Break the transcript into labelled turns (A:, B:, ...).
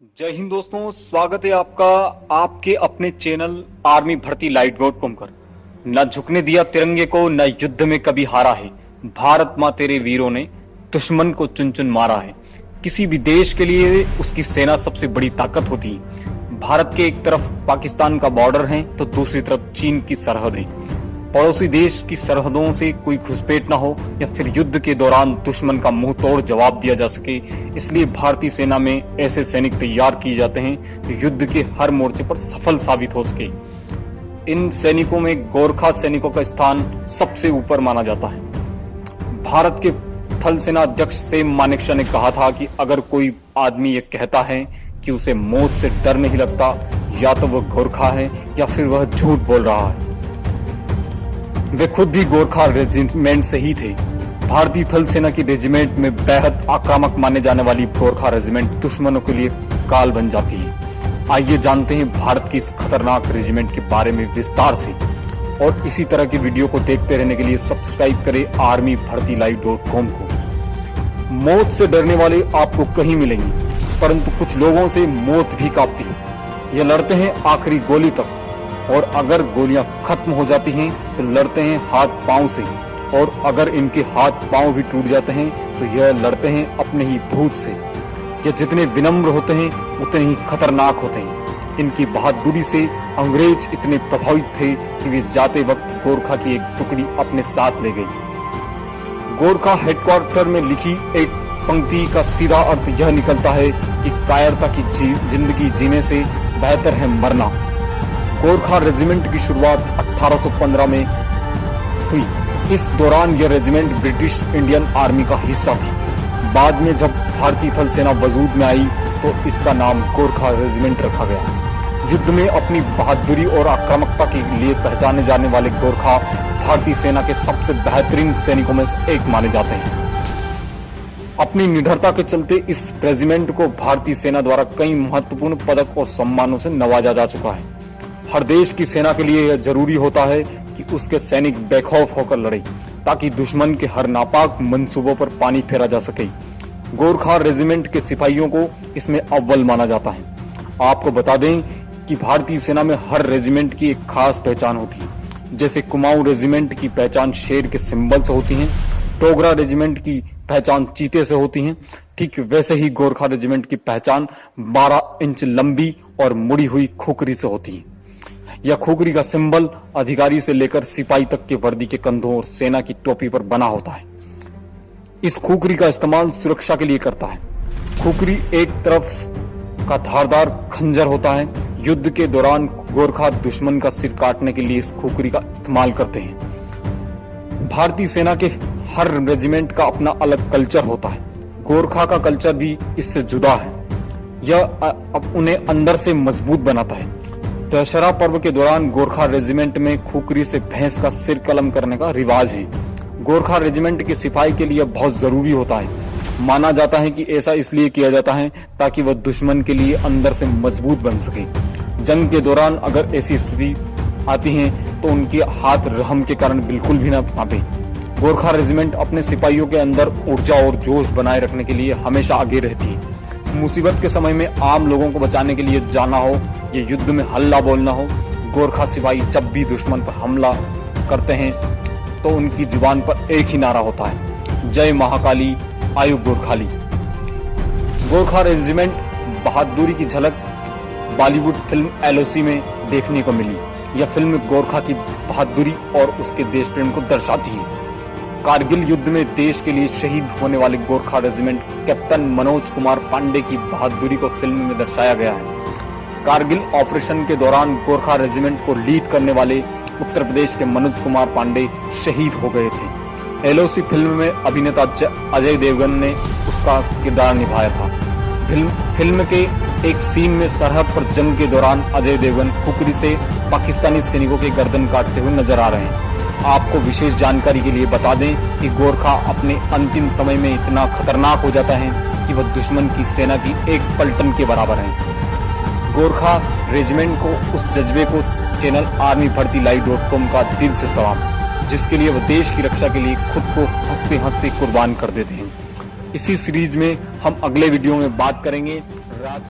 A: जय हिंद दोस्तों, स्वागत है आपका आपके अपने चैनल आर्मी भर्ती लाइव.com पर। न झुकने दिया तिरंगे को, न युद्ध में कभी हारा है। भारत माँ तेरे वीरों ने दुश्मन को चुन चुन मारा है। किसी भी देश के लिए उसकी सेना सबसे बड़ी ताकत होती है। भारत के एक तरफ पाकिस्तान का बॉर्डर है तो दूसरी तरफ चीन की सरहद है। पड़ोसी देश की सरहदों से कोई घुसपैठ ना हो या फिर युद्ध के दौरान दुश्मन का मुंह तोड़ जवाब दिया जा सके, इसलिए भारतीय सेना में ऐसे सैनिक तैयार किए जाते हैं जो युद्ध के हर मोर्चे पर सफल साबित हो सके। इन सैनिकों में गोरखा सैनिकों का स्थान सबसे ऊपर माना जाता है। भारत के थल सेना अध्यक्ष सेम मानेकशॉ ने कहा था कि अगर कोई आदमी ये कहता है कि उसे मौत से डर नहीं लगता, या तो वह गोरखा है या फिर वह झूठ बोल रहा है। वे खुद भी गोरखा रेजिमेंट से ही थे। भारतीय थल सेना की रेजिमेंट में बेहद आक्रामक माने जाने वाली गोरखा रेजिमेंट दुश्मनों के लिए काल बन जाती है। आइए जानते हैं भारत की इस खतरनाक रेजिमेंट के बारे में विस्तार से। और इसी तरह की वीडियो को देखते रहने के लिए सब्सक्राइब करें आर्मी भर्ती लाइव.com को। मौत से डरने वाले आपको कहीं मिलेंगे, परंतु कुछ लोगों से मौत भी कांपती है। ये लड़ते हैं आखिरी गोली तक, और अगर गोलियां खत्म हो जाती हैं तो लड़ते हैं हाथ पांव से, और अगर इनके हाथ पांव भी टूट जाते हैं तो यह लड़ते हैं अपने ही भूत से। ये जितने विनम्र होते हैं उतने ही खतरनाक होते हैं। इनकी बहादुरी से अंग्रेज इतने प्रभावित थे कि वे जाते वक्त गोरखा की एक टुकड़ी अपने साथ ले गई। गोरखा हेडक्वार्टर में लिखी एक पंक्ति का सीधा अर्थ यह निकलता है कि कायरता की जिंदगी जीने से बेहतर है मरना। गोरखा रेजिमेंट की शुरुआत 1815 में हुई। इस दौरान यह रेजिमेंट ब्रिटिश इंडियन आर्मी का हिस्सा थी। बाद में जब भारतीय थल सेना वजूद में आई तो इसका नाम गोरखा रेजिमेंट रखा गया। युद्ध में अपनी बहादुरी और आक्रामकता के लिए पहचाने जाने वाले गोरखा भारतीय सेना के सबसे बेहतरीन सैनिकों में से एक माने जाते हैं। अपनी निडरता के चलते इस रेजिमेंट को भारतीय सेना द्वारा कई महत्वपूर्ण पदक और सम्मानों से नवाजा जा चुका है। हर देश की सेना के लिए यह जरूरी होता है कि उसके सैनिक बेखौफ होकर लड़े, ताकि दुश्मन के हर नापाक मंसूबों पर पानी फेरा जा सके। गोरखा रेजिमेंट के सिपाहियों को इसमें अव्वल माना जाता है। आपको बता दें कि भारतीय सेना में हर रेजिमेंट की एक खास पहचान होती है। जैसे कुमाऊं रेजिमेंट की पहचान शेर के सिंबल से होती है, टोगरा रेजिमेंट की पहचान चीते से होती है, ठीक वैसे ही गोरखा रेजिमेंट की पहचान 12 इंच लंबी और मुड़ी हुई खुकरी से होती है। यह खुकरी का सिंबल अधिकारी से लेकर सिपाही तक के वर्दी के कंधों और सेना की टोपी पर बना होता है। इस खुकरी का इस्तेमाल सुरक्षा के लिए करता है। खुकरी एक तरफ का धारदार खंजर होता है। युद्ध के दौरान गोरखा दुश्मन का सिर काटने के लिए इस खुकरी का इस्तेमाल करते हैं। भारतीय सेना के हर रेजिमेंट का अपना अलग कल्चर होता है। गोरखा का कल्चर भी इससे जुदा है। यह उन्हें अंदर से मजबूत बनाता है। दशहरा पर्व के दौरान गोरखा रेजिमेंट में खुकरी से भैंस का सिर कलम करने का रिवाज है। गोरखा रेजिमेंट के सिपाही के लिए बहुत जरूरी होता है। माना जाता है कि ऐसा इसलिए किया जाता है ताकि वह दुश्मन के लिए अंदर से मजबूत बन सके। जंग के दौरान अगर ऐसी स्थिति आती है तो उनके हाथ रहम के कारण बिल्कुल भी न कांपे। गोरखा रेजिमेंट अपने सिपाहियों के अंदर ऊर्जा और जोश बनाए रखने के लिए हमेशा आगे रहती है। मुसीबत के समय में आम लोगों को बचाने के लिए जाना हो, ये युद्ध में हल्ला बोलना हो, गोरखा सिपाही जब भी दुश्मन पर हमला करते हैं तो उनकी जुबान पर एक ही नारा होता है, जय महाकाली, आयु गोरखाली। गोरखा रेजिमेंट बहादुरी की झलक बॉलीवुड फिल्म एलओसी में देखने को मिली। यह फिल्म गोरखा की बहादुरी और उसके देश प्रेम को दर्शाती है। कारगिल युद्ध में देश के लिए शहीद होने वाले गोरखा रेजिमेंट कैप्टन मनोज कुमार पांडे की बहादुरी को फिल्म में दर्शाया गया है। कारगिल ऑपरेशन के दौरान गोरखा रेजिमेंट को लीड करने वाले उत्तर प्रदेश के मनोज कुमार पांडे शहीद हो गए थे। एलओसी फिल्म में अभिनेता अजय देवगन ने उसका किरदार निभाया था। फिल्म के एक सीन में सरहद पर जंग के दौरान अजय देवगन खुकरी से पाकिस्तानी सैनिकों के गर्दन काटते हुए नजर आ रहे हैं। आपको विशेष जानकारी के लिए बता दें कि गोरखा अपने अंतिम समय में इतना खतरनाक हो जाता है कि वह दुश्मन की सेना की एक पलटन के बराबर है। गोरखा रेजिमेंट को उस जज्बे को चैनल आर्मी भर्ती लाइव.com का दिल से सलाम, जिसके लिए वह देश की रक्षा के लिए खुद को हंसते हंसते कुर्बान कर देते हैं। इसी सीरीज में हम अगले वीडियो में बात करेंगे